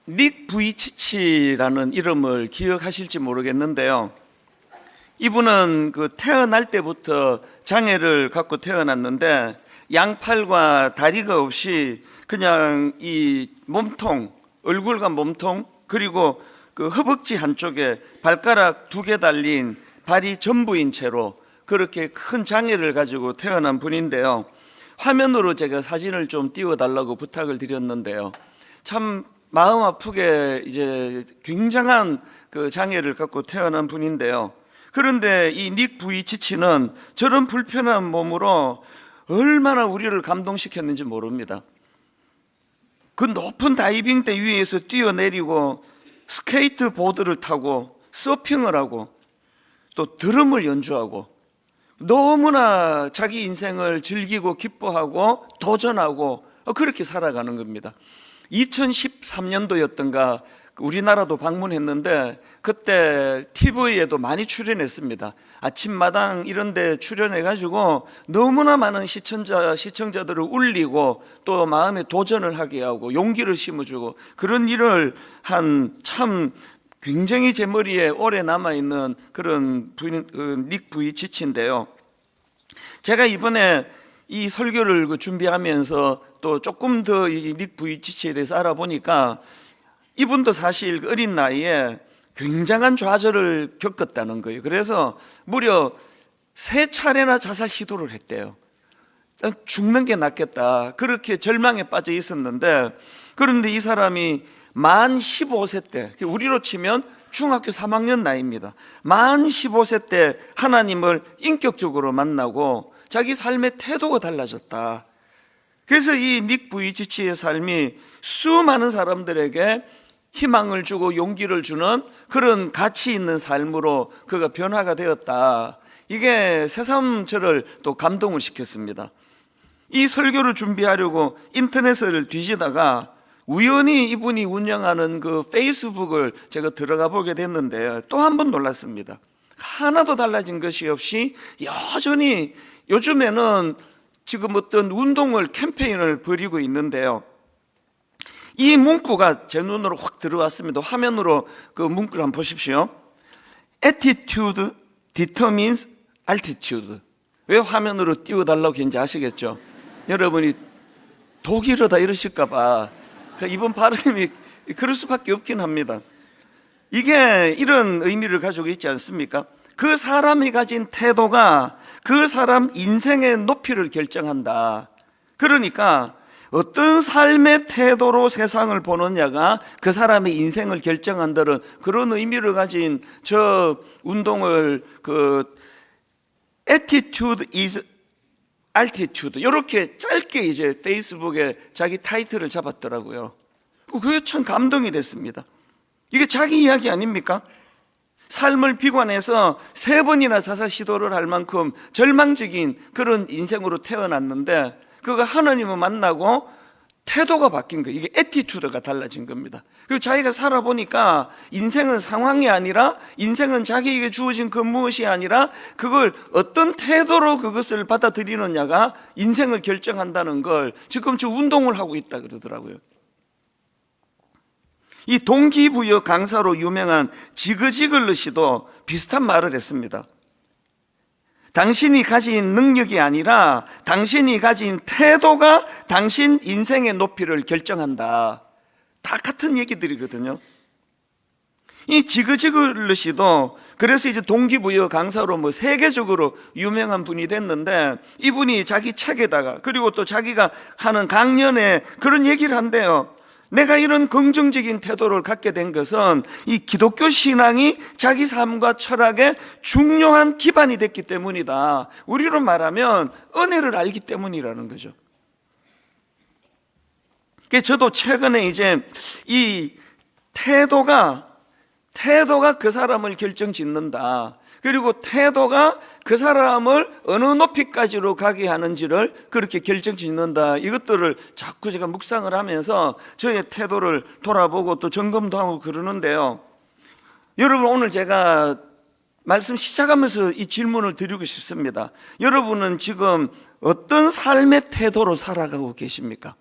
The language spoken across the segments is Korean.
닉 부이치치라는 이름을 기억하실지 모르겠는데요. 이분은 태어날 때부터 장애를 갖고 태어났는데 양팔과 다리가 없이 그냥 이 몸통, 얼굴과 몸통, 그리고 허벅지 한쪽에 발가락 2개 달린 발이 전부인 채로 그렇게 큰 장애를 가지고 태어난 분인데요. 화면으로 제가 사진을 좀 띄워달라고 부탁을 드렸는데요. 참 마음 아프게 이제 굉장한 장애를 갖고 태어난 분인데요. 그런데 이 닉 부이치치는 저런 불편한 몸으로 얼마나 우리를 감동시켰는지 모릅니다. 그 높은 다이빙대 위에서 뛰어내리고 스케이트보드를 타고 서핑을 하고 또 드럼을 연주하고 너무나 자기 인생을 즐기고 기뻐하고 도전하고 그렇게 살아가는 겁니다. 2013년도였던가 우리나라도 방문했는데 그때 TV에도 많이 출연했습니다. 아침마당 이런 데 출연해가지고 너무나 많은 시청자들을 울리고 또 마음에 도전을 하게 하고 용기를 심어주고 그런 일을 한 참 굉장히 제 머리에 오래 남아있는 그런 닉 부이치치인데요. 제가 이번에 이 설교를 준비하면서 또 조금 더 이 닉 부이치치에 대해서 알아보니까 이분도 사실 어린 나이에 굉장한 좌절을 겪었다는 거예요. 그래서 무려 3차례나 자살 시도를 했대요. 죽는 게 낫겠다 그렇게 절망에 빠져 있었는데, 그런데 이 사람이 만 15세 때, 우리로 치면 중학교 3학년 나이입니다. 만 15세 때 하나님을 인격적으로 만나고 자기 삶의 태도가 달라졌다. 그래서 이 닉 부이치치의 삶이 수많은 사람들에게 희망을 주고 용기를 주는 그런 가치 있는 삶으로 그가 변화가 되었다. 이게 새삼 저를 또 감동을 시켰습니다. 이 설교를 준비하려고 인터넷을 뒤지다가 우연히 이분이 운영하는 페이스북을 제가 들어가 보게 됐는데 또 한 번 놀랐습니다. 하나도 달라진 것이 없이 여전히 요즘에는 지금 어떤 운동을 캠페인을 벌이고 있는데요. 이 문구가 제 눈으로 확 들어왔습니다. 화면으로 그 문구를 한번 보십시오. Attitude determines altitude. 왜 화면으로 띄워달라고 했는지 아시겠죠? 여러분이 독일어다 이러실까봐 이번 발음이 그럴 수밖에 없긴 합니다. 이게 이런 의미를 가지고 있지 않습니까? 그 사람이 가진 태도가 그 사람 인생의 높이를 결정한다. 그러니까 어떤 삶의 태도로 세상을 보느냐가 그 사람의 인생을 결정한다는 그런 의미를 가진 저 운동을 Attitude is altitude 이렇게 짧게 이제 페이스북에 자기 타이틀을 잡았더라고요. 그게 참 감동이 됐습니다. 이게 자기 이야기 아닙니까? 삶을 비관해서 3번이나 자살 시도를 할 만큼 절망적인 그런 인생으로 태어났는데 그가 하나님을 만나고 태도가 바뀐 거예요. 이게 애티튜드가 달라진 겁니다. 그리고 자기가 살아보니까 인생은 상황이 아니라 인생은 자기에게 주어진 그 무엇이 아니라 그걸 어떤 태도로 그것을 받아들이느냐가 인생을 결정한다는 걸 지금 저 운동을 하고 있다 그러더라고요. 이 동기부여 강사로 유명한 지그지글르시도 비슷한 말을 했습니다. 당신이 가진 능력이 아니라 당신이 가진 태도가 당신 인생의 높이를 결정한다. 다 같은 얘기들이거든요. 이 지그지글르시도 그래서 이제 동기부여 강사로 세계적으로 유명한 분이 됐는데 이분이 자기 책에다가 그리고 또 자기가 하는 강연에 그런 얘기를 한대요. 내가 이런 긍정적인 태도를 갖게 된 것은 이 기독교 신앙이 자기 삶과 철학의 중요한 기반이 됐기 때문이다. 우리로 말하면 은혜를 알기 때문이라는 거죠. 저도 최근에 이제 이 태도가 그 사람을 결정짓는다. 그리고 태도가 그 사람을 어느 높이까지로 가게 하는지를 그렇게 결정짓는다. 이것들을 자꾸 제가 묵상을 하면서 저의 태도를 돌아보고 또 점검도 하고 그러는데요. 여러분, 오늘 제가 말씀 시작하면서 이 질문을 드리고 싶습니다. 여러분은 지금 어떤 삶의 태도로 살아가고 계십니까?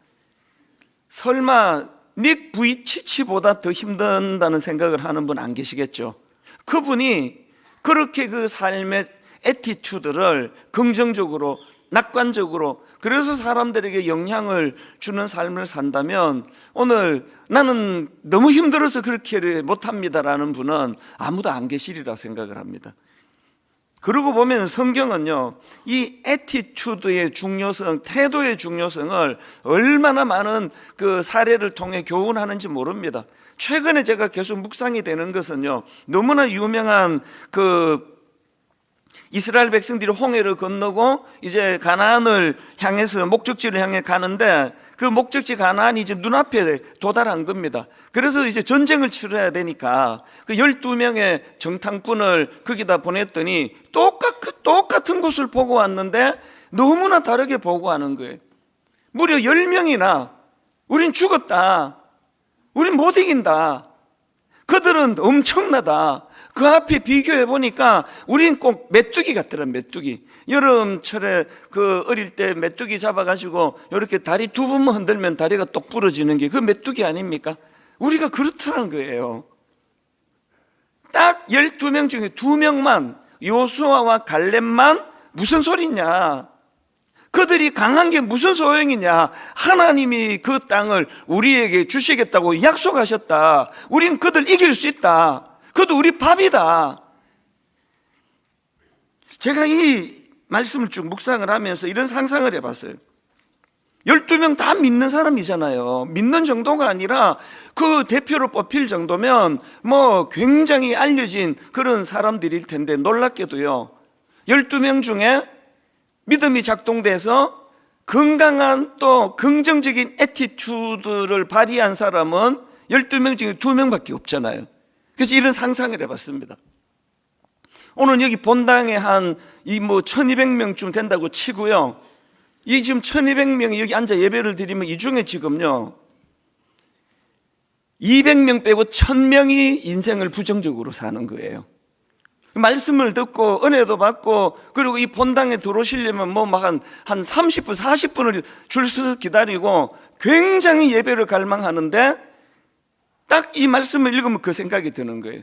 설마 닉 부이치치보다 더 힘든다는 생각을 하는 분 안 계시겠죠? 그분이 그렇게 그 삶의 애티튜드를 긍정적으로, 낙관적으로, 그래서 사람들에게 영향을 주는 삶을 산다면 오늘 나는 너무 힘들어서 그렇게 못합니다라는 분은 아무도 안 계시리라 생각을 합니다. 그러고 보면 성경은요, 이 애티튜드의 중요성, 태도의 중요성을 얼마나 많은 그 사례를 통해 교훈하는지 모릅니다. 최근에 제가 계속 묵상이 되는 것은요, 너무나 유명한 그 이스라엘 백성들이 홍해를 건너고 이제 가나안을 향해서 목적지를 향해 가는데 그 목적지 가나안이 이제 눈앞에 도달한 겁니다. 그래서 이제 전쟁을 치러야 되니까 그 12명의 정탐꾼을 거기다 보냈더니 똑같은 곳을 보고 왔는데 너무나 다르게 보고하는 거예요. 무려 10명이나 우린 죽었다, 우린 못 이긴다, 그들은 엄청나다, 그 앞에 비교해 보니까 우린 꼭 메뚜기 같더라, 메뚜기. 여름철에 그 어릴 때 메뚜기 잡아가지고 이렇게 다리 두 번만 흔들면 다리가 똑 부러지는 게 그 메뚜기 아닙니까? 우리가 그렇다는 거예요. 딱 12명 중에 2명만, 요수아와 갈렙만 무슨 소리냐, 그들이 강한 게 무슨 소용이냐, 하나님이 그 땅을 우리에게 주시겠다고 약속하셨다, 우린 그들 이길 수 있다, 그것도 우리 밥이다. 제가 이 말씀을 쭉 묵상을 하면서 이런 상상을 해봤어요. 12명 다 믿는 사람이잖아요. 믿는 정도가 아니라 그 대표로 뽑힐 정도면 뭐 굉장히 알려진 그런 사람들일 텐데, 놀랍게도요, 12명 중에 믿음이 작동돼서 건강한 또 긍정적인 애티튜드를 발휘한 사람은 12명 중에 2명밖에 없잖아요. 그래서 이런 상상을 해봤습니다. 오늘 여기 본당에 한 1200명쯤 된다고 치고요, 이 지금 1200명이 여기 앉아 예배를 드리면 이 중에 지금요 200명 빼고 1000명이 인생을 부정적으로 사는 거예요. 말씀을 듣고 은혜도 받고 그리고 이 본당에 들어오시려면 뭐 막 한 30분 40분을 줄 서서 기다리고 굉장히 예배를 갈망하는데 딱 이 말씀을 읽으면 그 생각이 드는 거예요.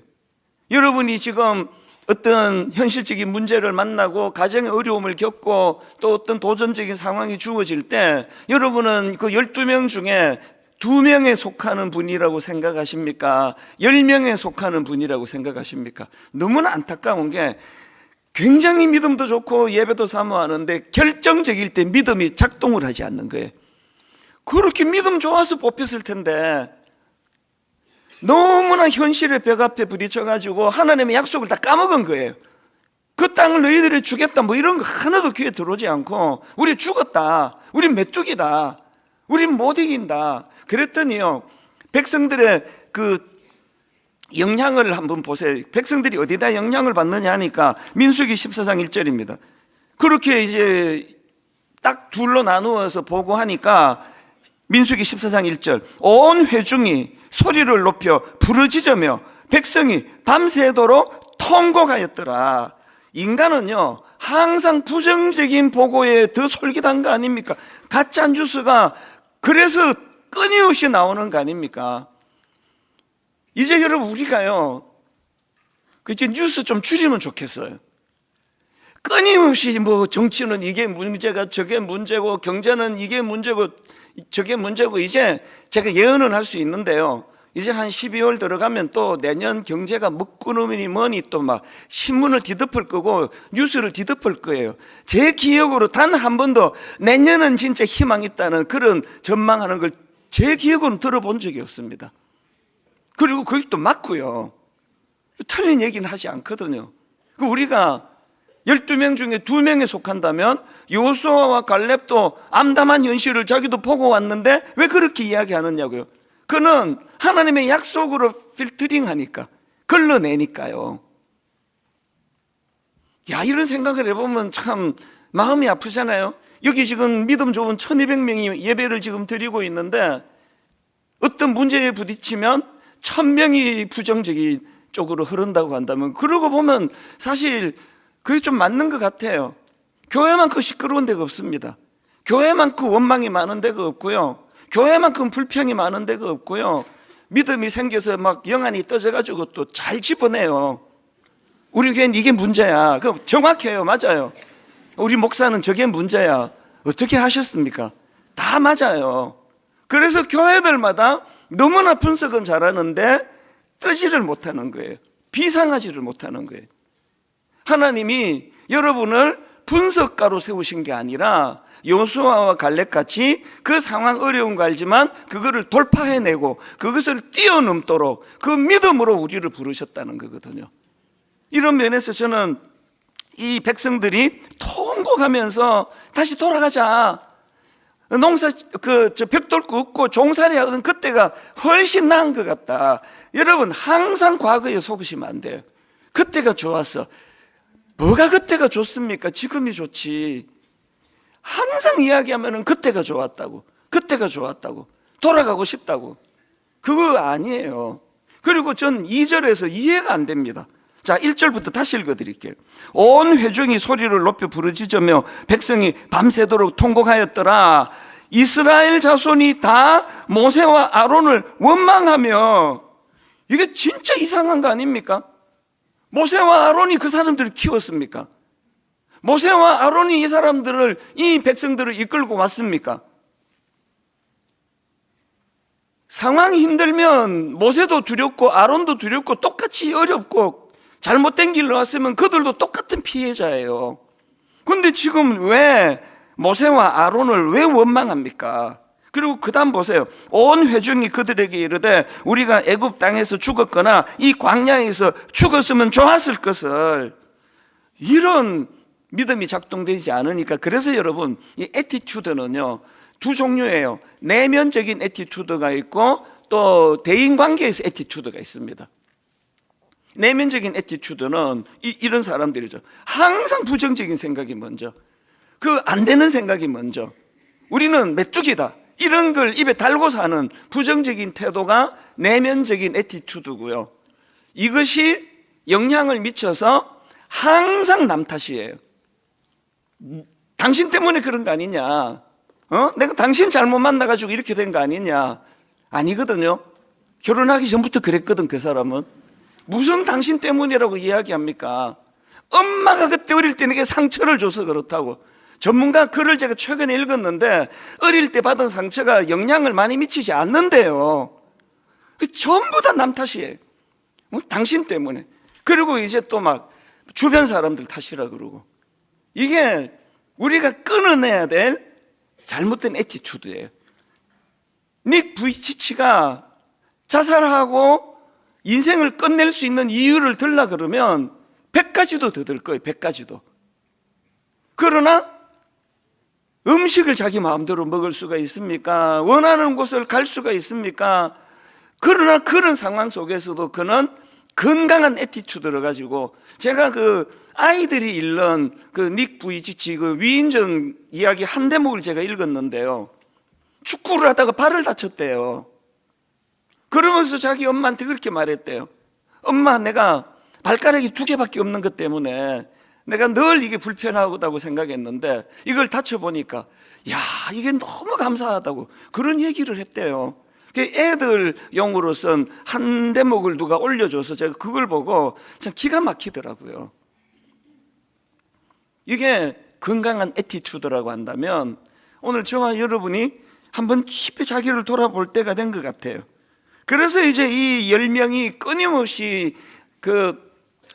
여러분이 지금 어떤 현실적인 문제를 만나고 가정의 어려움을 겪고 또 어떤 도전적인 상황이 주어질 때 여러분은 그 12명 중에 2명에 속하는 분이라고 생각하십니까? 10명에 속하는 분이라고 생각하십니까? 너무나 안타까운 게 굉장히 믿음도 좋고 예배도 사모하는데 결정적일 때 믿음이 작동을 하지 않는 거예요. 그렇게 믿음 좋아서 뽑혔을 텐데 너무나 현실의 벽 앞에 부딪혀가지고 하나님의 약속을 다 까먹은 거예요. 그 땅을 너희들이 주겠다 뭐 이런 거 하나도 귀에 들어오지 않고 우리 죽었다, 우리 메뚜기다, 우린 못 이긴다. 그랬더니요, 백성들의 그 영향을 한번 보세요. 백성들이 어디다 영향을 받느냐 하니까 민수기 14장 1절입니다. 그렇게 이제 딱 둘로 나누어서 보고 하니까 민수기 14장 1절, 온 회중이 소리를 높여 부르짖으며 백성이 밤새도록 통곡하였더라. 인간은요 항상 부정적인 보고에 더 솔깃한 거 아닙니까? 가짜 뉴스가 그래서 끊임없이 나오는 거 아닙니까? 이제 여러분 우리가요 이제 뉴스 좀 줄이면 좋겠어요. 끊임없이 뭐 정치는 이게 문제가 저게 문제고 경제는 이게 문제고 저게 문제고, 이제 제가 예언은 할 수 있는데요, 이제 한 12월 들어가면 또 내년 경제가 먹구름이니 뭐니 또 막 신문을 뒤덮을 거고 뉴스를 뒤덮을 거예요. 제 기억으로 단 한 번도 내년은 진짜 희망 있다는 그런 전망하는 걸 제 기억으로는 들어본 적이 없습니다. 그리고 그게 또 맞고요, 틀린 얘기는 하지 않거든요. 우리가 12명 중에 2명에 속한다면 요수아와 갈렙도 암담한 현실을 자기도 보고 왔는데 왜 그렇게 이야기하느냐고요. 그는 하나님의 약속으로 필터링하니까, 걸러내니까요. 야, 이런 생각을 해보면 참 마음이 아프잖아요. 여기 지금 믿음 좋은 1200명이 예배를 지금 드리고 있는데 어떤 문제에 부딪히면 1000명이 부정적인 쪽으로 흐른다고 한다면, 그러고 보면 사실 그게 좀 맞는 것 같아요. 교회만큼 시끄러운 데가 없습니다. 교회만큼 원망이 많은 데가 없고요, 교회만큼 불평이 많은 데가 없고요. 믿음이 생겨서 막 영안이 떠져가지고 또 잘 짚어내요. 우리 교회는 이게 문제야. 그 정확해요. 맞아요. 우리 목사는 저게 문제야. 어떻게 하셨습니까? 다 맞아요. 그래서 교회들마다 너무나 분석은 잘하는데 뜨지를 못하는 거예요. 비상하지를 못하는 거예요. 하나님이 여러분을 분석가로 세우신 게 아니라 요수아와 갈렙같이 그 상황 어려운 거 알지만 그거를 돌파해내고 그것을 뛰어넘도록 그 믿음으로 우리를 부르셨다는 거거든요. 이런 면에서 저는 이 백성들이 통곡하면서 다시 돌아가자. 농사 벽돌 굽고 종살이 하던 그때가 훨씬 나은 것 같다. 여러분 항상 과거에 속으시면 안 돼요. 그때가 좋았어. 뭐가 그때가 좋습니까? 지금이 좋지. 항상 이야기하면은 그때가 좋았다고, 그때가 좋았다고, 돌아가고 싶다고. 그거 아니에요. 그리고 전 2절에서 이해가 안 됩니다. 자, 1절부터 다시 읽어드릴게요. 온 회중이 소리를 높여 부르짖으며 백성이 밤새도록 통곡하였더라. 이스라엘 자손이 다 모세와 아론을 원망하며, 이게 진짜 이상한 거 아닙니까? 모세와 아론이 그 사람들을 키웠습니까? 모세와 아론이 이 사람들을, 이 백성들을 이끌고 왔습니까? 상황이 힘들면 모세도 두렵고 아론도 두렵고 똑같이 어렵고 잘못된 길로 왔으면 그들도 똑같은 피해자예요. 근데 지금 왜 모세와 아론을 왜 원망합니까? 그리고 그 다음 보세요. 온 회중이 그들에게 이르되 우리가 애굽 땅에서 죽었거나 이 광야에서 죽었으면 좋았을 것을. 이런 믿음이 작동되지 않으니까. 그래서 여러분 이 애티튜드는요 두 종류예요. 내면적인 애티튜드가 있고 또 대인관계에서 애티튜드가 있습니다. 내면적인 애티튜드는 이런 사람들이죠. 항상 부정적인 생각이 먼저, 그 안 되는 생각이 먼저, 우리는 메뚜기다 이런 걸 입에 달고 사는 부정적인 태도가 내면적인 애티튜드고요. 이것이 영향을 미쳐서 항상 남 탓이에요. 당신 때문에 그런 거 아니냐, 내가 당신 잘못 만나가지고 이렇게 된 거 아니냐. 아니거든요. 결혼하기 전부터 그랬거든. 그 사람은 무슨 당신 때문이라고 이야기합니까? 엄마가 그때 어릴 때 내게 상처를 줘서 그렇다고. 전문가 글을 제가 최근에 읽었는데 어릴 때 받은 상처가 영향을 많이 미치지 않는데요. 전부 다 남 탓이에요. 당신 때문에. 그리고 이제 또 막 주변 사람들 탓이라 그러고. 이게 우리가 끊어내야 될 잘못된 애티튜드예요. 닉 부이치치가 자살하고 인생을 끝낼 수 있는 이유를 들라 그러면 100가지도 더 들 거예요. 100가지도. 그러나 음식을 자기 마음대로 먹을 수가 있습니까? 원하는 곳을 갈 수가 있습니까? 그러나 그런 상황 속에서도 그는 건강한 애티튜드를 가지고, 제가 그 아이들이 읽는 그 닉 부이치치 그 위인전 이야기 한 대목을 제가 읽었는데요. 축구를 하다가 발을 다쳤대요. 그러면서 자기 엄마한테 그렇게 말했대요. 엄마, 내가 발가락이 2개밖에 없는 것 때문에 내가 늘 이게 불편하다고 생각했는데 이걸 다쳐보니까 야, 이게 너무 감사하다고 그런 얘기를 했대요. 애들용으로 쓴 한 대목을 누가 올려줘서 제가 그걸 보고 참 기가 막히더라고요. 이게 건강한 애티튜드라고 한다면 오늘 저와 여러분이 한번 깊이 자기를 돌아볼 때가 된 것 같아요. 그래서 이제 이 10명이 끊임없이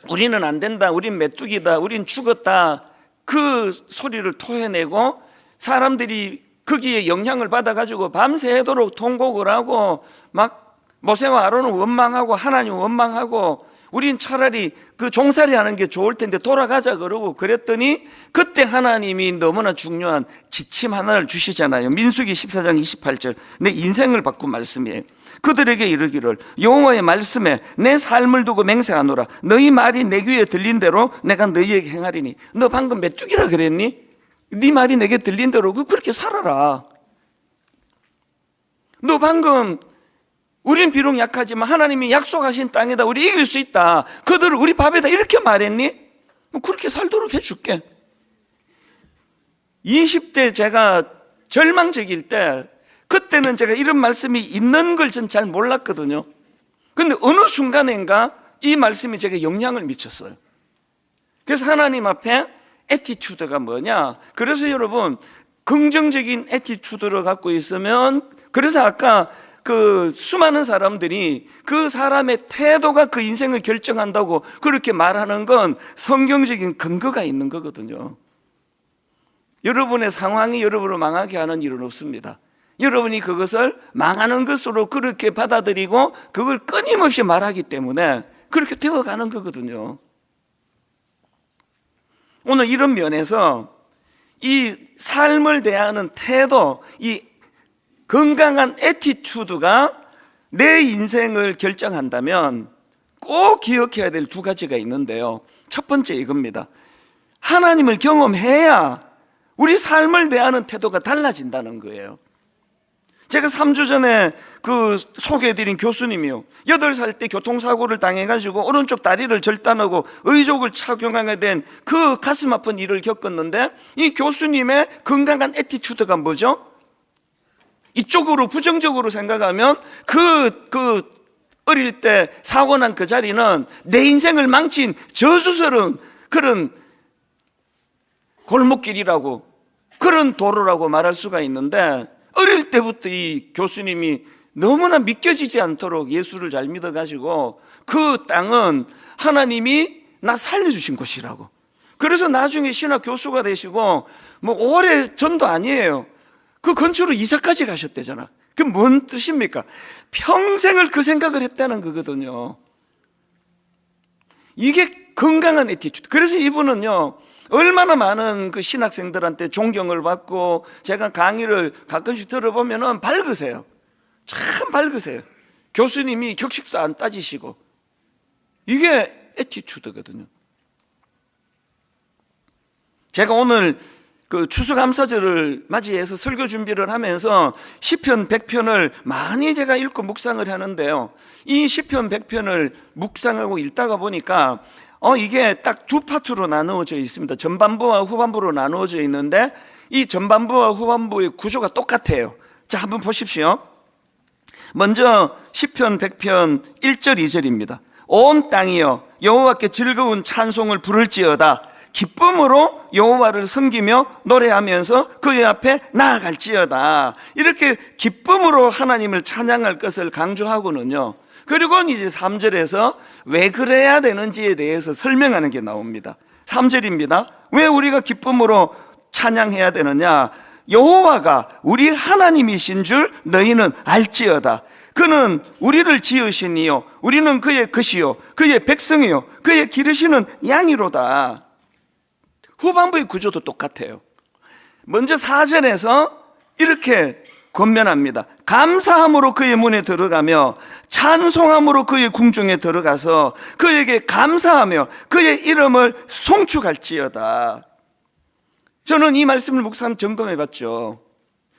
우리는 안 된다, 우린 메뚜기다, 우린 죽었다 그 소리를 토해내고 사람들이 거기에 영향을 받아가지고 밤새도록 통곡을 하고 막 모세와 아론은 원망하고 하나님 원망하고 우린 차라리 그 종살이 하는 게 좋을 텐데 돌아가자 그러고 그랬더니 그때 하나님이 너무나 중요한 지침 하나를 주시잖아요. 민수기 14장 28절 내 인생을 바꾼 말씀이에요. 그들에게 이르기를 여호와의 말씀에 내 삶을 두고 맹세하노라. 너희 말이 내 귀에 들린 대로 내가 너희에게 행하리니. 너 방금 메뚜기라 그랬니? 네 말이 내게 들린 대로 그렇게 살아라. 너 방금 우린 비록 약하지만 하나님이 약속하신 땅에다 우리 이길 수 있다, 그들을 우리 밥에다 이렇게 말했니? 그렇게 살도록 해줄게. 20대 제가 절망적일 때 그때는 제가 이런 말씀이 있는 걸 전 잘 몰랐거든요. 근데 어느 순간인가 이 말씀이 제게 영향을 미쳤어요. 그래서 하나님 앞에 애티튜드가 뭐냐? 그래서 여러분, 긍정적인 애티튜드를 갖고 있으면, 그래서 아까 그 수많은 사람들이 그 사람의 태도가 그 인생을 결정한다고 그렇게 말하는 건 성경적인 근거가 있는 거거든요. 여러분의 상황이 여러분을 망하게 하는 일은 없습니다. 여러분이 그것을 망하는 것으로 그렇게 받아들이고 그걸 끊임없이 말하기 때문에 그렇게 되어가는 거거든요. 오늘 이런 면에서 이 삶을 대하는 태도, 이 건강한 애티튜드가 내 인생을 결정한다면 꼭 기억해야 될 두 가지가 있는데요. 첫 번째 이겁니다. 하나님을 경험해야 우리 삶을 대하는 태도가 달라진다는 거예요. 제가 3주 전에 그 소개해드린 교수님이요, 8살 때 교통사고를 당해가지고 오른쪽 다리를 절단하고 의족을 착용하게 된 그 가슴 아픈 일을 겪었는데, 이 교수님의 건강한 애티튜드가 뭐죠? 이쪽으로 부정적으로 생각하면 어릴 때 사고 난 그 자리는 내 인생을 망친 저주스러운 그런 골목길이라고, 그런 도로라고 말할 수가 있는데, 어릴 때부터 이 교수님이 너무나 믿겨지지 않도록 예수를 잘 믿어가지고 그 땅은 하나님이 나 살려주신 곳이라고. 그래서 나중에 신학 교수가 되시고 뭐 오래 전도 아니에요. 그 근처로 이사까지 가셨대잖아. 그게 뭔 뜻입니까? 평생을 그 생각을 했다는 거거든요. 이게 건강한 애티튜드. 그래서 이분은요, 얼마나 많은 그 신학생들한테 존경을 받고, 제가 강의를 가끔씩 들어보면은 밝으세요. 참 밝으세요. 교수님이 격식도 안 따지시고. 이게 애티튜드거든요. 제가 오늘 그 추수감사절을 맞이해서 설교 준비를 하면서 시편 100편을 많이 제가 읽고 묵상을 하는데요, 이 시편 100편을 묵상하고 읽다가 보니까 이게 딱 두 파트로 나누어져 있습니다. 전반부와 후반부로 나누어져 있는데 이 전반부와 후반부의 구조가 똑같아요. 자, 한번 보십시오. 먼저 시편 100편 1절 2절입니다. 온 땅이여 여호와께 즐거운 찬송을 부를지어다. 기쁨으로 여호와를 섬기며 노래하면서 그의 앞에 나아갈지어다. 이렇게 기쁨으로 하나님을 찬양할 것을 강조하고는요, 그리고 이제 3절에서 왜 그래야 되는지에 대해서 설명하는 게 나옵니다. 3절입니다. 왜 우리가 기쁨으로 찬양해야 되느냐? 여호와가 우리 하나님이신 줄 너희는 알지어다. 그는 우리를 지으시니요 우리는 그의 것이요 그의 백성이요 그의 기르시는 양이로다. 후반부의 구조도 똑같아요. 먼저 4절에서 이렇게 권면합니다. 감사함으로 그의 문에 들어가며 찬송함으로 그의 궁중에 들어가서 그에게 감사하며 그의 이름을 송축할지어다. 저는 이 말씀을 묵상 점검해 봤죠.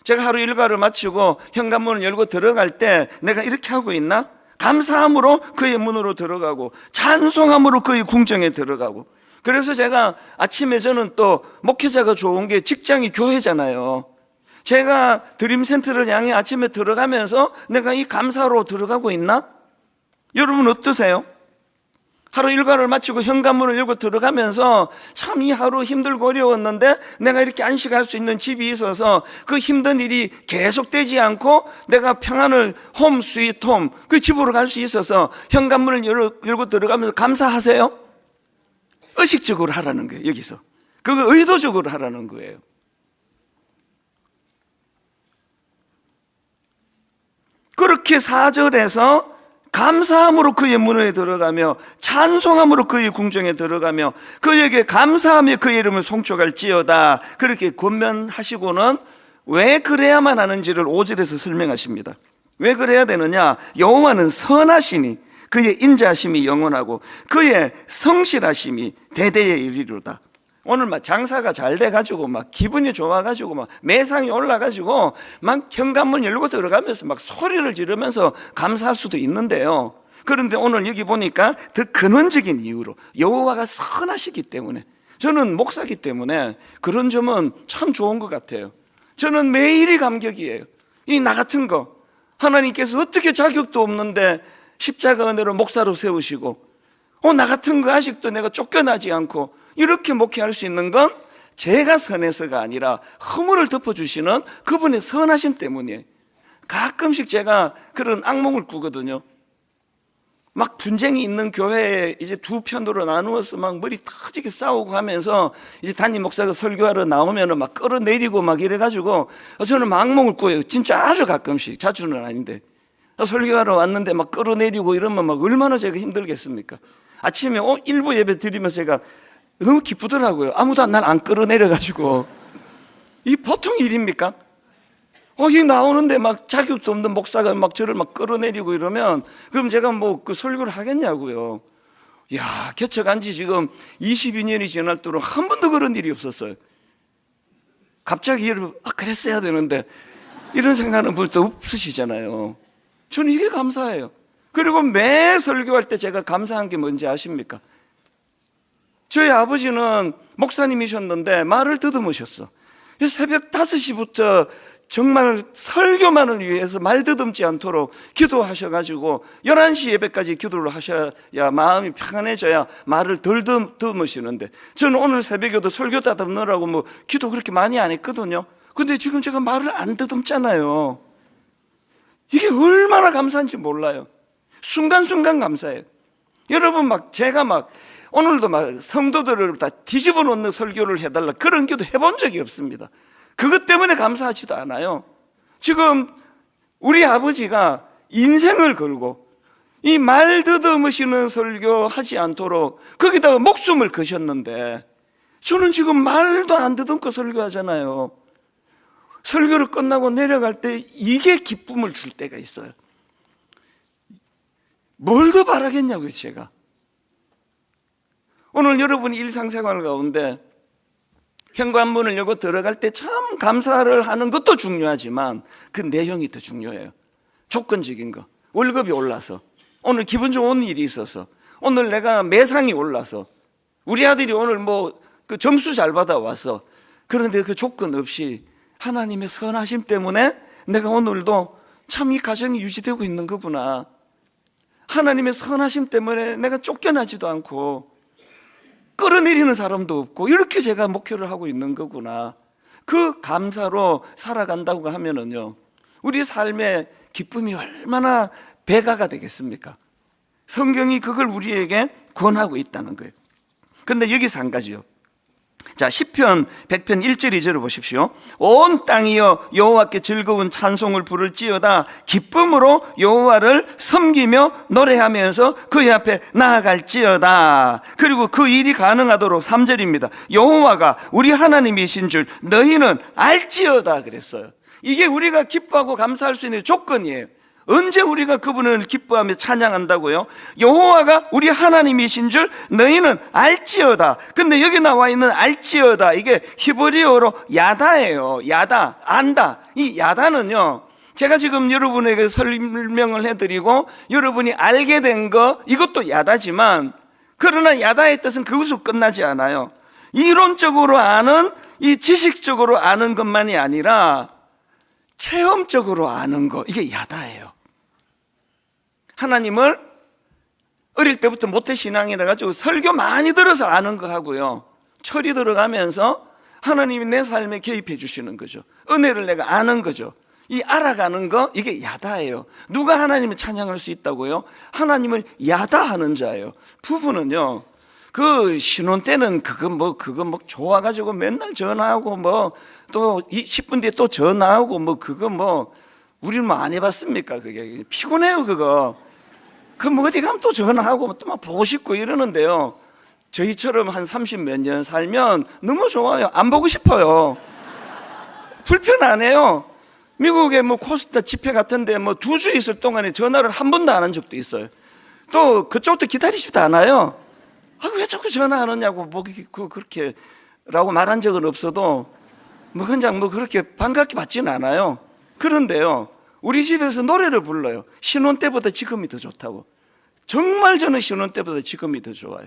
제가 하루 일과를 마치고 현관문을 열고 들어갈 때 내가 이렇게 하고 있나? 감사함으로 그의 문으로 들어가고 찬송함으로 그의 궁정에 들어가고. 그래서 제가 아침에, 저는 또 목회자가 좋은 게 직장이 교회잖아요. 제가 드림센터를 향해 아침에 들어가면서 내가 이 감사로 들어가고 있나? 여러분 어떠세요? 하루 일과를 마치고 현관문을 열고 들어가면서 참 이 하루 힘들고 어려웠는데 내가 이렇게 안식할 수 있는 집이 있어서 그 힘든 일이 계속되지 않고 내가 평안을 홈 스윗 홈 그 집으로 갈 수 있어서 현관문을 열고 들어가면서 감사하세요? 의식적으로 하라는 거예요. 여기서 그걸 의도적으로 하라는 거예요. 그렇게 4절에서 감사함으로 그의 문에 들어가며 찬송함으로 그의 궁정에 들어가며 그에게 감사하며 그의 이름을 송축할지어다, 그렇게 권면하시고는 왜 그래야만 하는지를 5절에서 설명하십니다. 왜 그래야 되느냐? 여호와는 선하시니 그의 인자하심이 영원하고 그의 성실하심이 대대에 이르리로다. 오늘 막 장사가 잘 돼가지고 막 기분이 좋아가지고 막 매상이 올라가지고 막 현관문 열고 들어가면서 막 소리를 지르면서 감사할 수도 있는데요, 그런데 오늘 여기 보니까 더 근원적인 이유로 여호와가 선하시기 때문에, 저는 목사기 때문에 그런 점은 참 좋은 것 같아요. 저는 매일이 감격이에요. 이 나 같은 거 하나님께서 어떻게 자격도 없는데 십자가 은혜로 목사로 세우시고, 나 같은 거 아직도 내가 쫓겨나지 않고 이렇게 목회할 수 있는 건 제가 선해서가 아니라 허물을 덮어주시는 그분의 선하심 때문이에요. 가끔씩 제가 그런 악몽을 꾸거든요. 막 분쟁이 있는 교회에 이제 두 편으로 나누어서 막 머리 터지게 싸우고 하면서 이제 담임 목사가 설교하러 나오면은 막 끌어내리고 막 이래가지고 저는 막 악몽을 꾸어요. 진짜 아주 가끔씩, 자주는 아닌데. 설교하러 왔는데 막 끌어내리고 이러면 막 얼마나 제가 힘들겠습니까? 아침에 일부 예배 드리면서 제가 너무 기쁘더라고요. 아무도 날 안 끌어내려가지고. 이 보통 일입니까? 이 나오는데 막 자격도 없는 목사가 막 저를 막 끌어내리고 이러면 그럼 제가 뭐 그 설교를 하겠냐고요. 야, 개척한 지 지금 22년이 지났도록 한 번도 그런 일이 없었어요. 갑자기 그랬어야 되는데 이런 생각은 벌써 없으시잖아요. 저는 이게 감사해요. 그리고 매 설교할 때 제가 감사한 게 뭔지 아십니까? 저희 아버지는 목사님이셨는데 말을 더듬으셨어. 새벽 5시부터 정말 설교만을 위해서 말 더듬지 않도록 기도하셔가지고 11시 예배까지 기도를 하셔야 마음이 평안해져야 말을 덜 더듬으시는데, 저는 오늘 새벽에도 설교 다듬느라고 뭐 기도 그렇게 많이 안 했거든요. 근데 지금 제가 말을 안 더듬잖아요. 이게 얼마나 감사한지 몰라요. 순간순간 감사해요. 여러분 제가 오늘도 성도들을 다 뒤집어 놓는 설교를 해달라 그런 기도 해본 적이 없습니다. 그것 때문에 감사하지도 않아요. 지금 우리 아버지가 인생을 걸고 이 말 더듬으시는 설교 하지 않도록 거기다가 목숨을 거셨는데, 저는 지금 말도 안 더듬고 설교하잖아요. 설교를 끝나고 내려갈 때 이게 기쁨을 줄 때가 있어요. 뭘 더 바라겠냐고요, 제가. 오늘 여러분이 일상생활 가운데 현관문을 열고 들어갈 때 참 감사를 하는 것도 중요하지만 그 내용이 더 중요해요. 조건적인 거. 월급이 올라서, 오늘 기분 좋은 일이 있어서, 오늘 내가 매상이 올라서, 우리 아들이 오늘 그 점수 잘 받아와서. 그런데 그 조건 없이 하나님의 선하심 때문에 내가 오늘도 참 이 가정이 유지되고 있는 거구나. 하나님의 선하심 때문에 내가 쫓겨나지도 않고 끌어내리는 사람도 없고 이렇게 제가 목표를 하고 있는 거구나. 그 감사로 살아간다고 하면은요, 우리 삶의 기쁨이 얼마나 배가가 되겠습니까? 성경이 그걸 우리에게 권하고 있다는 거예요. 근데 여기서 한 가지요. 자, 시편 100편 1절 2절을 보십시오. 온 땅이여 여호와께 즐거운 찬송을 부를지어다. 기쁨으로 여호와를 섬기며 노래하면서 그의 앞에 나아갈지어다. 그리고 그 일이 가능하도록 3절입니다. 여호와가 우리 하나님이신 줄 너희는 알지어다 그랬어요. 이게 우리가 기뻐하고 감사할 수 있는 조건이에요. 언제 우리가 그분을 기뻐하며 찬양한다고요? 여호와가 우리 하나님이신 줄 너희는 알지어다. 근데 여기 나와 있는 알지어다, 이게 히브리어로 야다예요. 야다, 안다. 이 야다는요, 제가 지금 여러분에게 설명을 해드리고 여러분이 알게 된 거, 이것도 야다지만, 그러나 야다의 뜻은 그것으로 끝나지 않아요. 이론적으로 아는, 이 지식적으로 아는 것만이 아니라 체험적으로 아는 거, 이게 야다예요. 하나님을 어릴 때부터 모태신앙이라 가지고 설교 많이 들어서 아는 거 하고요, 철이 들어가면서 하나님이 내 삶에 개입해 주시는 거죠. 은혜를 내가 아는 거죠. 이 알아가는 거, 이게 야다예요. 누가 하나님을 찬양할 수 있다고요? 하나님을 야다하는 자예요. 부부는요, 그 신혼 때는 그거 좋아가지고 맨날 전화하고 또 10분 뒤에 또 전화하고 그거 우리는 안 해봤습니까? 그게 피곤해요. 그거 어디 가면 또 전화하고 또 막 보고 싶고 이러는데요, 저희처럼 한 30몇 년 살면 너무 좋아요. 안 보고 싶어요. 불편 안 해요. 미국에 코스타 집회 같은데 2주 있을 동안에 전화를 한 번도 안 한 적도 있어요. 또 그쪽도 기다리지도 않아요. 왜 자꾸 전화하느냐고 그렇게 라고 말한 적은 없어도 그냥 그렇게 반갑게 받지는 않아요. 그런데요, 우리 집에서 노래를 불러요. 신혼 때보다 지금이 더 좋다고. 정말 저는 신혼 때보다 지금이 더 좋아요.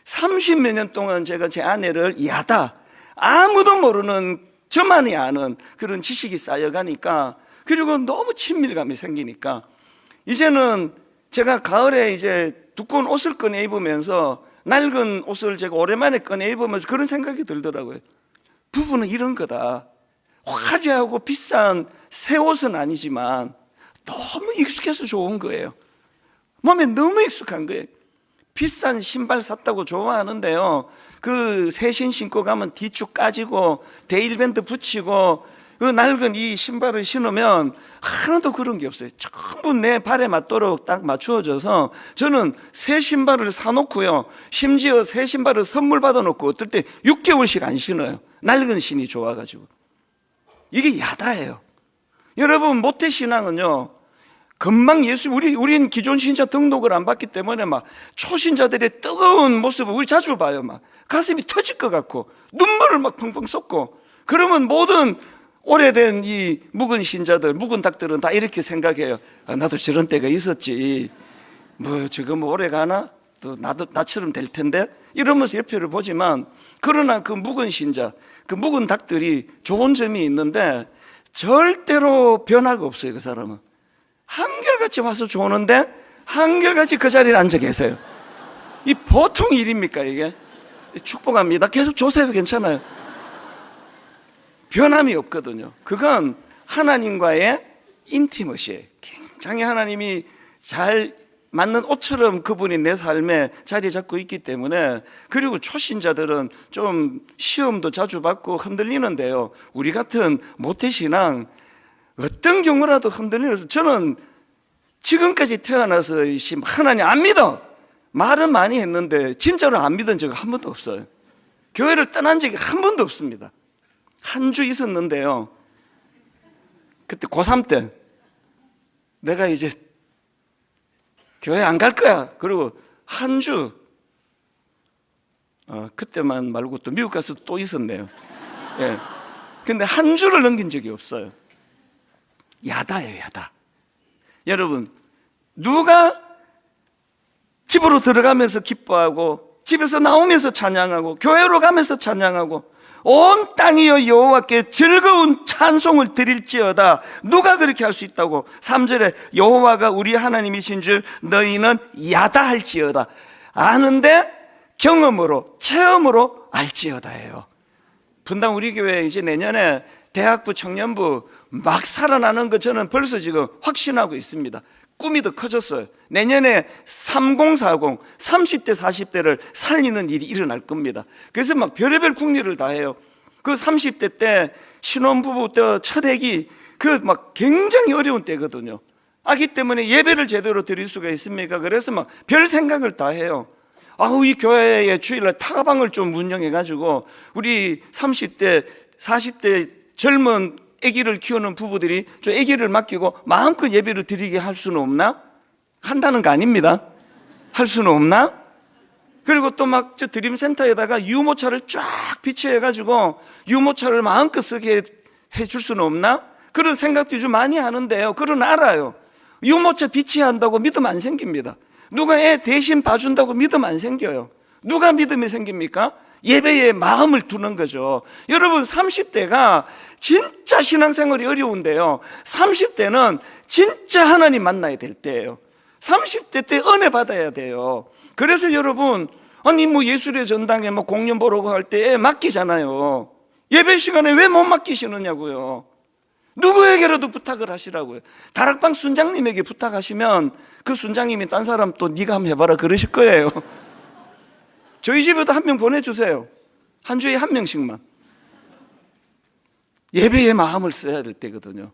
30몇 년 동안 제가 제 아내를 야다, 아무도 모르는 저만이 아는 그런 지식이 쌓여가니까 그리고 너무 친밀감이 생기니까 이제는 제가 가을에 이제 두꺼운 옷을 꺼내 입으면서 낡은 옷을 제가 오랜만에 꺼내 입으면서 그런 생각이 들더라고요. 부부는 이런 거다. 화려하고 비싼 새 옷은 아니지만 너무 익숙해서 좋은 거예요. 몸에 너무 익숙한 거예요. 비싼 신발 샀다고 좋아하는데요, 그 새신 신고 가면 뒤축 까지고 데일밴드 붙이고 그 낡은 이 신발을 신으면 하나도 그런 게 없어요. 전부 내 발에 맞도록 딱 맞추어져서 저는 새 신발을 사놓고요, 심지어 새 신발을 선물 받아놓고 어떨 때 6개월씩 안 신어요. 낡은 신이 좋아가지고. 이게 야다예요. 여러분, 모태신앙은요, 금방 우린 기존 신자 등록을 안 받기 때문에 막 초신자들의 뜨거운 모습을 우리 자주 봐요. 막 가슴이 터질 것 같고 눈물을 막 펑펑 쏟고, 그러면 모든 오래된 이 묵은 신자들, 묵은 닭들은 다 이렇게 생각해요. 나도 저런 때가 있었지. 저거 오래 가나? 또 나처럼 될 텐데? 이러면서 옆에를 보지만, 그러나 그 묵은 신자, 그 묵은 닭들이 좋은 점이 있는데 절대로 변화가 없어요. 그 사람은 한결같이 와서 좋는데 한결같이 그 자리에 앉아 계세요. 이 보통 일입니까? 이게 축복합니다. 계속 조세도 괜찮아요. 변함이 없거든요. 그건 하나님과의 인티머시예요. 굉장히 하나님이 잘 맞는 옷처럼 그분이 내 삶에 자리 잡고 있기 때문에. 그리고 초신자들은 좀 시험도 자주 받고 흔들리는데요, 우리 같은 모태신앙 어떤 경우라도 흔들리는, 저는 지금까지 태어나서 하나님 안 믿어 말은 많이 했는데 진짜로 안 믿은 적이 한 번도 없어요. 교회를 떠난 적이 한 번도 없습니다. 한 주 있었는데요, 그때 고3 때 내가 이제 교회 안 갈 거야. 그리고 한 주, 그때만 말고 또 미국 가서 또 있었네요. 예. 근데 한 주를 넘긴 적이 없어요. 야다예요, 야다. 여러분, 누가 집으로 들어가면서 기뻐하고 집에서 나오면서 찬양하고 교회로 가면서 찬양하고 온 땅이여 여호와께 즐거운 찬송을 드릴지어다, 누가 그렇게 할 수 있다고? 3절에 여호와가 우리 하나님이신 줄 너희는 야다할지어다. 아는데 경험으로, 체험으로 알지어다예요. 분당 우리 교회 이제 내년에 대학부 청년부 막 살아나는 거 저는 벌써 지금 확신하고 있습니다. 꿈이 더 커졌어요. 내년에 3040, 30대 40대를 살리는 일이 일어날 겁니다. 그래서 막 별의별 국리를 다 해요. 그 30대 때 신혼부부 때 첫 아기, 그 막 굉장히 어려운 때거든요. 아기 때문에 예배를 제대로 드릴 수가 있습니까? 그래서 막 별 생각을 다 해요. 이 교회에 주일날 타가방을 좀 운영해가지고 우리 30대 40대 젊은 아기를 키우는 부부들이 저 아기를 맡기고 마음껏 예배를 드리게 할 수는 없나? 한다는 거 아닙니다. 할 수는 없나? 그리고 또 막 저 드림센터에다가 유모차를 쫙 비치해가지고 유모차를 마음껏 쓰게 해줄 수는 없나? 그런 생각도 요즘 많이 하는데요, 그건 알아요. 유모차 비치한다고 믿음 안 생깁니다. 누가 애 대신 봐준다고 믿음 안 생겨요. 누가 믿음이 생깁니까? 예배에 마음을 두는 거죠. 여러분, 30대가 진짜 신앙생활이 어려운데요, 30대는 진짜 하나님 만나야 될 때예요. 30대 때 은혜 받아야 돼요. 그래서 여러분, 예술의 전당에 공연 보러 갈 때 애 맡기잖아요. 예배 시간에 왜 못 맡기시느냐고요. 누구에게라도 부탁을 하시라고요. 다락방 순장님에게 부탁하시면 그 순장님이 딴 사람 또 네가 한번 해봐라 그러실 거예요. 저희 집에도 한 명 보내주세요. 한 주에 한 명씩만. 예배의 마음을 써야 될 때거든요.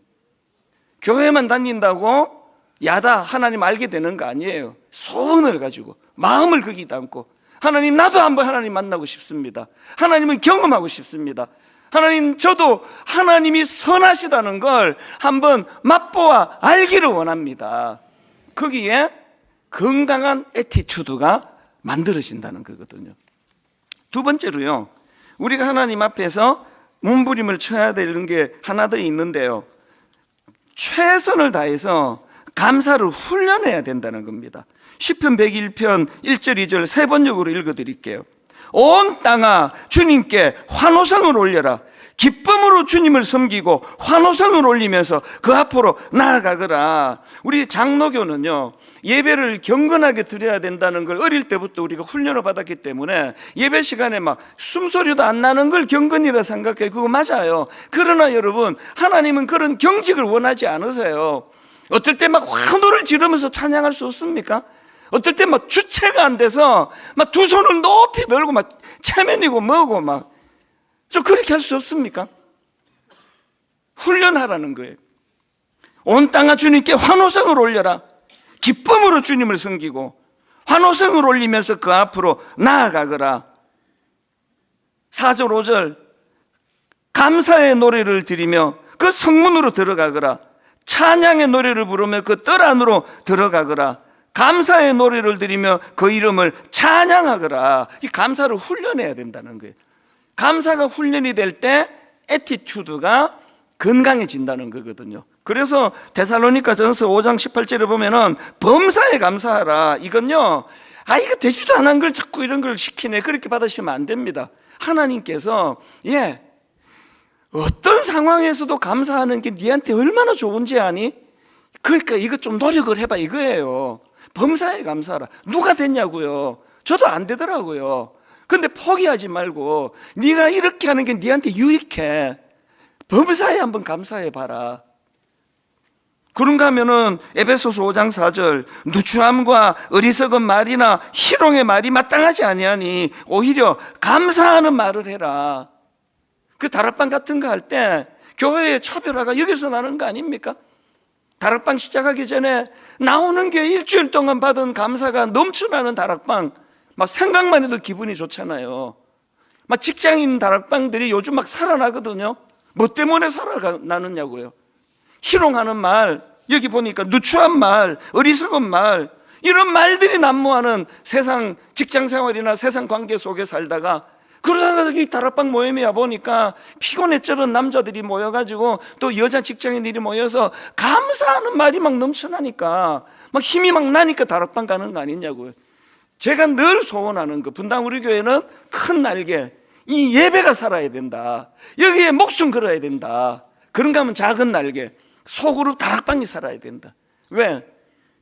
교회만 다닌다고 야다 하나님 알게 되는 거 아니에요. 소원을 가지고 마음을 거기 담고, 하나님 나도 한번 하나님 만나고 싶습니다. 하나님은 경험하고 싶습니다. 하나님, 저도 하나님이 선하시다는 걸 한번 맛보아 알기를 원합니다. 거기에 건강한 애티튜드가 만들어진다는 거거든요. 두 번째로요, 우리가 하나님 앞에서 몸부림을 쳐야 되는 게 하나 더 있는데요, 최선을 다해서 감사를 훈련해야 된다는 겁니다. 시편 101편 1절 2절 세 번역으로 읽어드릴게요. 온 땅아 주님께 환호성을 올려라. 기쁨으로 주님을 섬기고 환호성을 올리면서 그 앞으로 나아가거라. 우리 장로교는요, 예배를 경건하게 드려야 된다는 걸 어릴 때부터 우리가 훈련을 받았기 때문에 예배 시간에 막 숨소리도 안 나는 걸 경건이라 생각해요. 그거 맞아요. 그러나 여러분, 하나님은 그런 경직을 원하지 않으세요. 어떨 때 막 환호를 지르면서 찬양할 수 없습니까? 어떨 때 막 주체가 안 돼서 막 두 손을 높이 들고 막 체면이고 뭐고 막 좀 그렇게 할 수 없습니까? 훈련하라는 거예요. 온 땅아 주님께 환호성을 올려라. 기쁨으로 주님을 섬기고 환호성을 올리면서 그 앞으로 나아가거라. 4절 5절 감사의 노래를 드리며 그 성문으로 들어가거라. 찬양의 노래를 부르며 그 뜰 안으로 들어가거라. 감사의 노래를 드리며 그 이름을 찬양하거라. 이 감사를 훈련해야 된다는 거예요. 감사가 훈련이 될 때 애티튜드가 건강해진다는 거거든요. 그래서 데살로니가전서 5장 18절에 보면은 범사에 감사하라. 이건요, 이거 되지도 않은 걸 자꾸 이런 걸 시키네, 그렇게 받으시면 안 됩니다. 하나님께서 어떤 상황에서도 감사하는 게 니한테 얼마나 좋은지 아니? 그러니까 이거 좀 노력을 해봐, 이거예요. 범사에 감사하라. 누가 됐냐고요? 저도 안 되더라고요. 근데 포기하지 말고 네가 이렇게 하는 게 네한테 유익해. 범사에 한번 감사해 봐라. 그런가 하면은 에베소서 5장 4절 누추함과 어리석은 말이나 희롱의 말이 마땅하지 아니하니 오히려 감사하는 말을 해라. 그 다락방 같은 거 할 때 교회의 차별화가 여기서 나는 거 아닙니까? 다락방 시작하기 전에 나오는 게 일주일 동안 받은 감사가 넘쳐나는 다락방, 막 생각만 해도 기분이 좋잖아요. 막 직장인 다락방들이 요즘 막 살아나거든요. 뭐 때문에 살아나느냐고요. 희롱하는 말, 여기 보니까 누추한 말, 어리석은 말, 이런 말들이 난무하는 세상 직장생활이나 세상 관계 속에 살다가, 그러다가 이 다락방 모임에 와보니까 피곤해 쩔은 남자들이 모여가지고 또 여자 직장인들이 모여서 감사하는 말이 막 넘쳐나니까 막 힘이 막 나니까 다락방 가는 거 아니냐고요. 제가 늘 소원하는 거, 분당 우리 교회는 큰 날개, 이 예배가 살아야 된다. 여기에 목숨 걸어야 된다. 그런가 하면 작은 날개, 소그룹 다락방이 살아야 된다. 왜?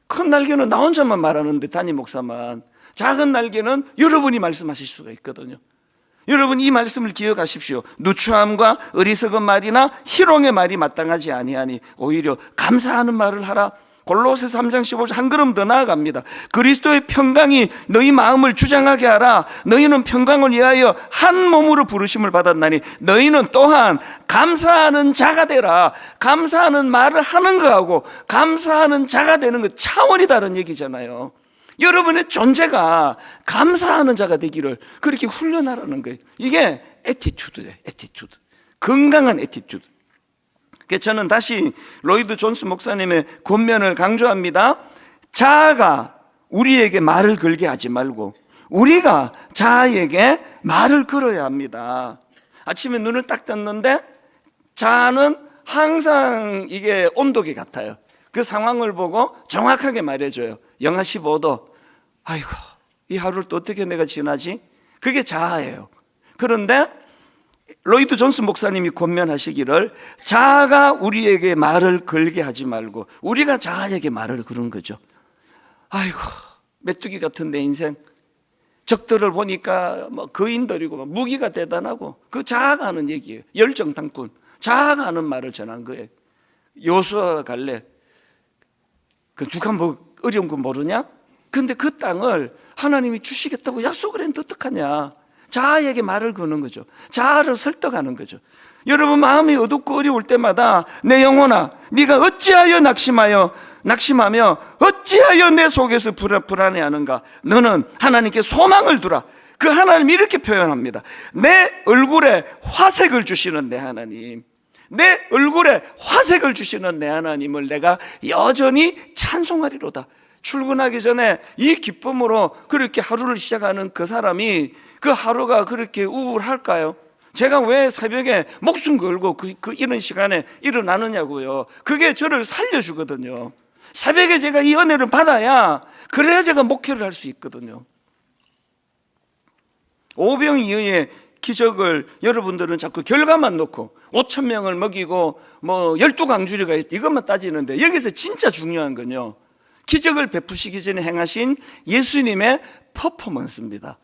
큰 날개는 나 혼자만 말하는데, 담임 목사만. 작은 날개는 여러분이 말씀하실 수가 있거든요. 여러분 이 말씀을 기억하십시오. 누추함과 어리석은 말이나 희롱의 말이 마땅하지 아니하니 오히려 감사하는 말을 하라. 골로새 3장 15절 한 걸음 더 나아갑니다. 그리스도의 평강이 너희 마음을 주장하게 하라. 너희는 평강을 위하여 한 몸으로 부르심을 받았나니 너희는 또한 감사하는 자가 되라. 감사하는 말을 하는 거하고 감사하는 자가 되는 거 차원이 다른 얘기잖아요. 여러분의 존재가 감사하는 자가 되기를 그렇게 훈련하라는 거예요. 이게 애티튜드예요. 애티튜드. 건강한 애티튜드. 저는 다시 로이드 존스 목사님의 권면을 강조합니다. 자아가 우리에게 말을 걸게 하지 말고 우리가 자아에게 말을 걸어야 합니다. 아침에 눈을 딱 떴는데 자아는 항상 이게 온도계 같아요. 그 상황을 보고 정확하게 말해줘요. 영하 15도. 아이고, 이 하루를 또 어떻게 내가 지나지? 그게 자아예요. 그런데 로이드 존스 목사님이 권면하시기를 자아가 우리에게 말을 걸게 하지 말고 우리가 자아에게 말을 거는 거죠. 아이고, 메뚜기 같은 내 인생. 적들을 보니까 뭐 거인들이고 막 무기가 대단하고 그 자아가 하는 얘기예요. 열정당군. 자아가 하는 말을 전한 거예요. 여호수아와 갈렙. 그 누가 뭐 어려운 거 모르냐? 근데 그 땅을 하나님이 주시겠다고 약속을 했는데 어떡하냐? 자아에게 말을 거는 거죠. 자아를 설득하는 거죠. 여러분 마음이 어둡고 어려울 때마다 내 영혼아, 네가 어찌하여 낙심하며 어찌하여 내 속에서 불안해하는가? 너는 하나님께 소망을 두라. 그 하나님이 이렇게 표현합니다. 내 얼굴에 화색을 주시는 내 하나님, 내 얼굴에 화색을 주시는 내 하나님을 내가 여전히 찬송하리로다. 출근하기 전에 이 기쁨으로 그렇게 하루를 시작하는 그 사람이 그 하루가 그렇게 우울할까요? 제가 왜 새벽에 목숨 걸고 이런 시간에 일어나느냐고요. 그게 저를 살려주거든요. 새벽에 제가 이 은혜를 받아야 그래야 제가 목회를 할 수 있거든요. 오병이어의 기적을 여러분들은 자꾸 결과만 놓고 5천 명을 먹이고 뭐 12강주리가 있다 이것만 따지는데, 여기서 진짜 중요한 건요, 기적을 베푸시기 전에 행하신 예수님의 퍼포먼스입니다.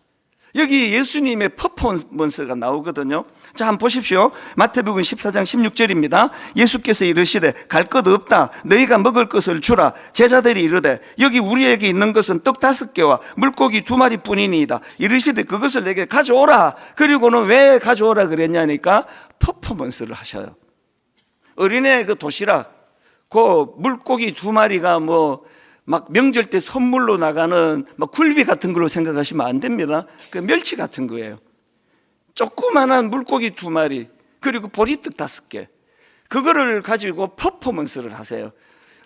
여기 예수님의 퍼포먼스가 나오거든요. 자, 한번 보십시오. 마태복음 14장 16절입니다. 예수께서 이르시되 갈 것 없다. 너희가 먹을 것을 주라. 제자들이 이르되 여기 우리에게 있는 것은 떡 5개와 물고기 2마리 뿐이니이다. 이르시되 그것을 내게 가져오라. 그리고는 왜 가져오라 그랬냐니까 퍼포먼스를 하셔요. 어린애 그 도시락, 그 물고기 2마리가 막 명절 때 선물로 나가는 막 굴비 같은 걸로 생각하시면 안 됩니다. 그 멸치 같은 거예요. 조그만한 물고기 2마리, 그리고 보리떡 5개, 그거를 가지고 퍼포먼스를 하세요.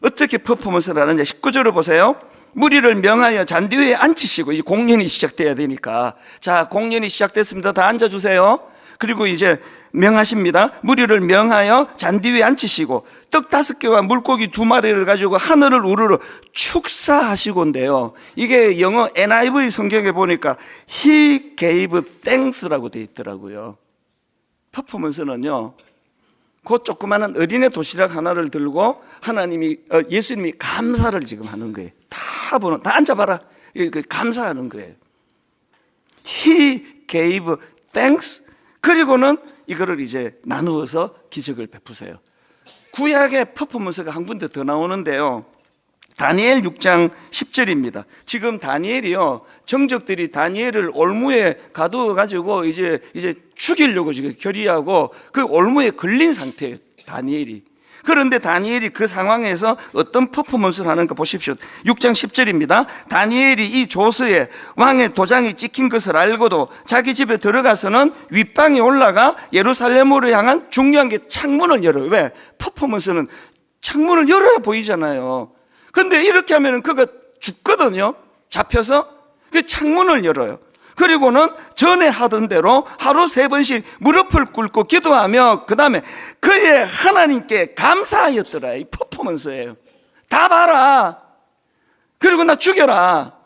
어떻게 퍼포먼스를 하느냐, 19절을 보세요. 무리를 명하여 잔디 위에 앉히시고, 이제 공연이 시작돼야 되니까, 자, 공연이 시작됐습니다. 다 앉아주세요. 그리고 이제 명하십니다. 무리를 명하여 잔디 위에 앉히시고 떡 5개와 물고기 2마리를 가지고 하늘을 우러러 축사하시고인데요, 이게 영어 NIV 성경에 보니까 He gave thanks라고 되어 있더라고요. 퍼포먼스는요, 그 조그마한 어린애 도시락 하나를 들고 예수님이 감사를 지금 하는 거예요. 다 앉아봐라. 감사하는 거예요. He gave thanks. 그리고는 이거를 이제 나누어서 기적을 베푸세요. 구약의 퍼포먼스가 한 군데 더 나오는데요, 다니엘 6장 10절입니다. 지금 다니엘이요, 정적들이 다니엘을 올무에 가두어 가지고 이제 죽이려고 지금 결의하고 그 올무에 걸린 상태예요, 다니엘이. 그런데 다니엘이 그 상황에서 어떤 퍼포먼스를 하는가 보십시오. 6장 10절입니다. 다니엘이 이 조서에 왕의 도장이 찍힌 것을 알고도 자기 집에 들어가서는 윗방에 올라가 예루살렘으로 향한 중요한 게 창문을 열어요. 왜? 퍼포먼스는 창문을 열어야 보이잖아요. 근데 이렇게 하면 그거 죽거든요. 잡혀서 그 창문을 열어요. 그리고는 전에 하던 대로 하루 3번씩 무릎을 꿇고 기도하며 그 다음에 그의 하나님께 감사하였더라. 이 퍼포먼스예요. 다 봐라. 그리고 나 죽여라.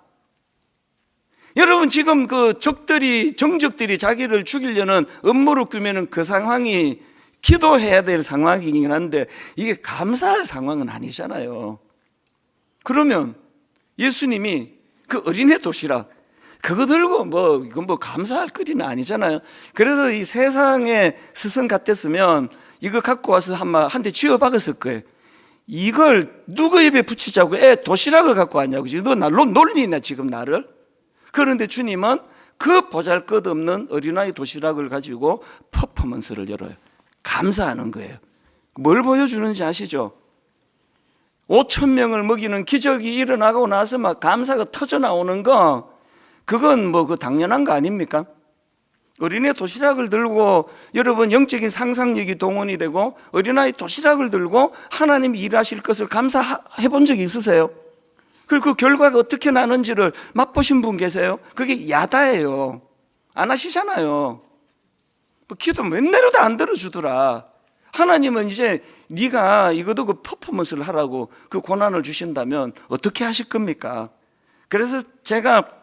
여러분, 지금 그 정적들이 자기를 죽이려는 음모를 꾸미는 그 상황이 기도해야 될 상황이긴 한데 이게 감사할 상황은 아니잖아요. 그러면 예수님이 그 어린애 도시락 그거 들고 이건 감사할 거리는 아니잖아요. 그래서 이 세상에 스승 같았으면 이거 갖고 와서 한 대 쥐어 박았을 거예요. 이걸 누구 입에 붙이자고 도시락을 갖고 왔냐고. 너 날로 놀리냐 지금 나를. 그런데 주님은 그 보잘것없는 어린아이 도시락을 가지고 퍼포먼스를 열어요. 감사하는 거예요. 뭘 보여주는지 아시죠? 5천 명을 먹이는 기적이 일어나고 나서 막 감사가 터져 나오는 거, 그건 그 당연한 거 아닙니까? 어린애 도시락을 들고 여러분 영적인 상상력이 동원이 되고 어린아이 도시락을 들고 하나님이 일하실 것을 감사해 본 적이 있으세요? 그리고 그 결과가 어떻게 나는지를 맛보신 분 계세요? 그게 야다예요. 안 하시잖아요. 기도 맨날도 안 들어주더라. 하나님은 이제 네가 이것도 그 퍼포먼스를 하라고 그 권한을 주신다면 어떻게 하실 겁니까? 그래서 제가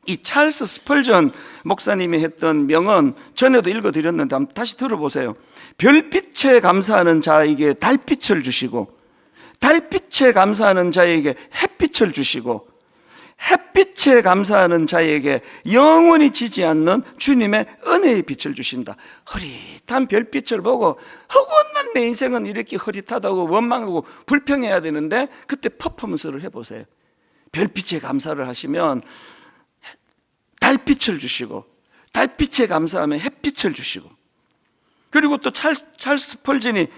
이 찰스 스펄전 목사님이 했던 명언 전에도 읽어드렸는데 한번 다시 들어보세요. 별빛에 감사하는 자에게 달빛을 주시고 달빛에 감사하는 자에게 햇빛을 주시고 햇빛에 감사하는 자에게 영원히 지지 않는 주님의 은혜의 빛을 주신다. 흐릿한 별빛을 보고 허구한 내 인생은 이렇게 흐릿하다고 원망하고 불평해야 되는데 그때 퍼포먼스를 해보세요. 별빛에 감사를 하시면 달빛을 주시고 달빛에 감사하면 햇빛을 주시고, 그리고 또 찰스 스펄전이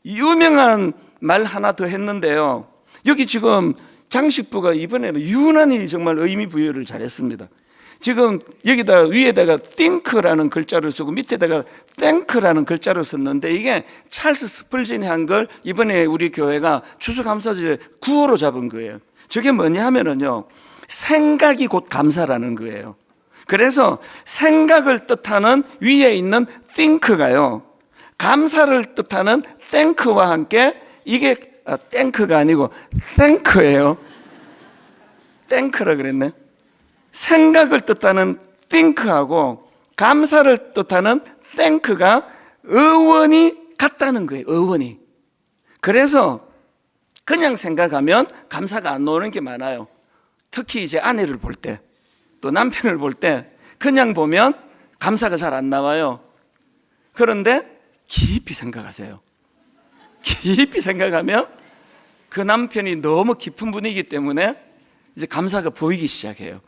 유명한 말 하나 더 했는데요, 여기 지금 장식부가 이번에는 유난히 정말 의미 부여를 잘했습니다. 지금 여기다 위에다가 think라는 글자를 쓰고 밑에다가 thank라는 글자를 썼는데 이게 찰스 스펄전이 한 걸 이번에 우리 교회가 추수감사절에 구호로 잡은 거예요. 저게 뭐냐 하면은요, 생각이 곧 감사라는 거예요. 그래서 생각을 뜻하는 위에 있는 think가요, 감사를 뜻하는 thank와 함께 이게 thank가 아니고 thank예요. thank라 그랬네. 생각을 뜻하는 think하고 감사를 뜻하는 thank가 어원이 같다는 거예요. 어원이. 그래서 그냥 생각하면 감사가 안 나오는 게 많아요. 특히 이제 아내를 볼 때, 또 남편을 볼 때 그냥 보면 감사가 잘 안 나와요. 그런데 깊이 생각하세요. 깊이 생각하면 그 남편이 너무 깊은 분이기 때문에 이제 감사가 보이기 시작해요.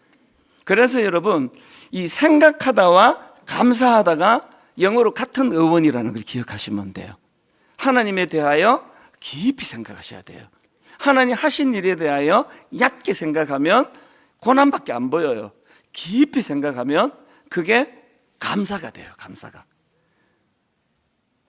그래서 여러분, 이 생각하다와 감사하다가 영어로 같은 어원이라는 걸 기억하시면 돼요. 하나님에 대하여 깊이 생각하셔야 돼요. 하나님 하신 일에 대하여 얕게 생각하면 고난밖에 안 보여요. 깊이 생각하면 그게 감사가 돼요. 감사가.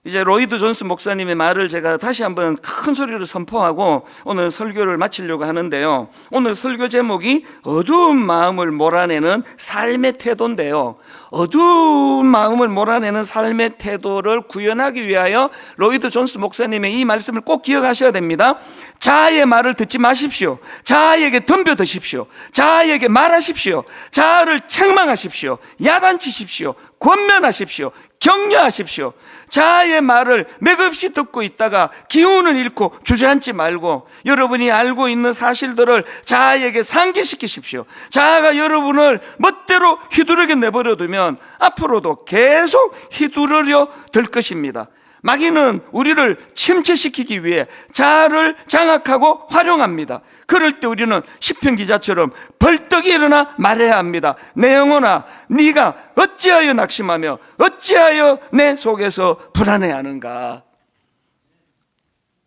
이제 로이드 존스 목사님의 말을 제가 다시 한번 큰 소리로 선포하고 오늘 설교를 마치려고 하는데요. 오늘 설교 제목이 어두운 마음을 몰아내는 삶의 태도인데요. 어두운 마음을 몰아내는 삶의 태도를 구현하기 위하여 로이드 존스 목사님의 이 말씀을 꼭 기억하셔야 됩니다. 자아의 말을 듣지 마십시오. 자아에게 덤벼드십시오. 자아에게 말하십시오. 자아를 책망하십시오. 야단치십시오. 권면하십시오. 격려하십시오. 자아의 말을 맥없이 듣고 있다가 기운을 잃고 주저앉지 말고 여러분이 알고 있는 사실들을 자아에게 상기시키십시오. 자아가 여러분을 멋대로 휘두르게 내버려두면 앞으로도 계속 휘두르려 들 것입니다. 마귀는 우리를 침체시키기 위해 자아를 장악하고 활용합니다. 그럴 때 우리는 시편 기자처럼 벌떡 일어나 말해야 합니다. 내 영혼아, 네가 어찌하여 낙심하며 어찌하여 내 속에서 불안해하는가.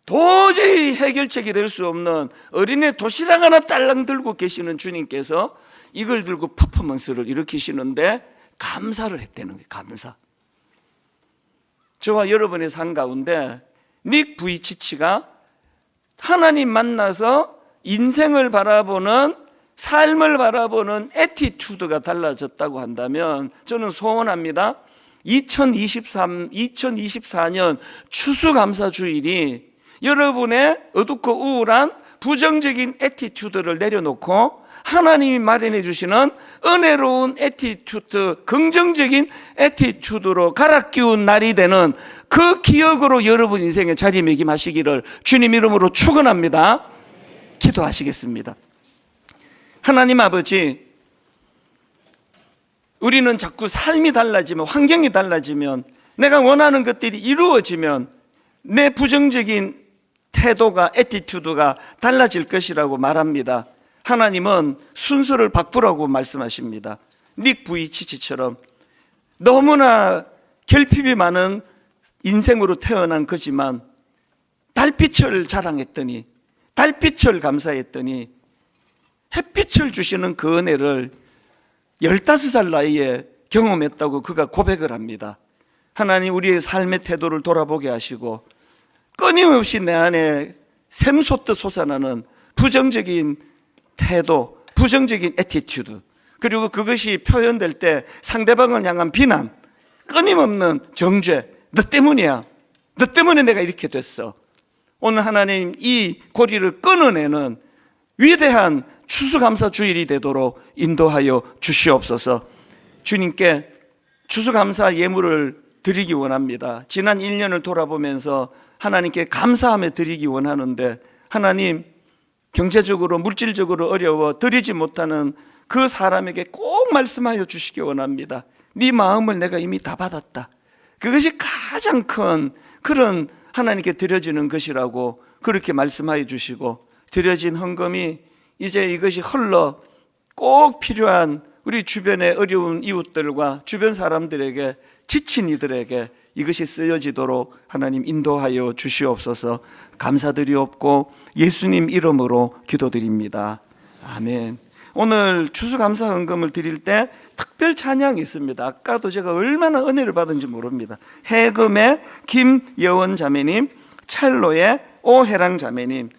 도저히 해결책이 될 수 없는 어린애 도시락 하나 딸랑 들고 계시는 주님께서 이걸 들고 퍼포먼스를 일으키시는데 감사를 했다는 거예요. 감사. 저와 여러분의 삶 가운데 닉 부이치치가 하나님 만나서 인생을 바라보는, 삶을 바라보는 애티튜드가 달라졌다고 한다면 저는 소원합니다. 2024년 추수감사주일이 여러분의 어둡고 우울한 부정적인 애티튜드를 내려놓고 하나님이 마련해 주시는 은혜로운 애티튜드, 긍정적인 애티튜드로 갈아 끼운 날이 되는 그 기억으로 여러분 인생에 자리매김하시기를 주님 이름으로 축원합니다. 기도하시겠습니다. 하나님 아버지, 우리는 자꾸 삶이 달라지면, 환경이 달라지면, 내가 원하는 것들이 이루어지면 내 부정적인 태도가, 애티튜드가 달라질 것이라고 말합니다. 하나님은 순서를 바꾸라고 말씀하십니다. 닉 부이치치처럼 너무나 결핍이 많은 인생으로 태어난 거지만 달빛을 자랑했더니, 달빛을 감사했더니 햇빛을 주시는 그 은혜를 15살 나이에 경험했다고 그가 고백을 합니다. 하나님, 우리의 삶의 태도를 돌아보게 하시고 끊임없이 내 안에 샘솟듯 솟아나는 부정적인 태도, 부정적인 애티튜드, 그리고 그것이 표현될 때 상대방을 향한 비난, 끊임없는 정죄, 너 때문이야, 너 때문에 내가 이렇게 됐어. 오늘 하나님 이 고리를 끊어내는 위대한 추수감사주일이 되도록 인도하여 주시옵소서. 주님께 추수감사 예물을 드리기 원합니다. 지난 1년을 돌아보면서 하나님께 감사하며 드리기 원하는데, 하나님, 경제적으로 물질적으로 어려워 드리지 못하는 그 사람에게 꼭 말씀하여 주시기 원합니다. 네 마음을 내가 이미 다 받았다. 그것이 가장 큰 그런 하나님께 드려지는 것이라고 그렇게 말씀하여 주시고, 드려진 헌금이 이제 이것이 흘러 꼭 필요한 우리 주변의 어려운 이웃들과 주변 사람들에게, 지친 이들에게 이것이 쓰여지도록 하나님 인도하여 주시옵소서. 감사드리옵고 예수님 이름으로 기도드립니다. 아멘. 오늘 추수감사 헌금을 드릴 때 특별 찬양이 있습니다. 아까도 제가 얼마나 은혜를 받은지 모릅니다. 해금의 김여원 자매님, 첼로의 오혜랑 자매님,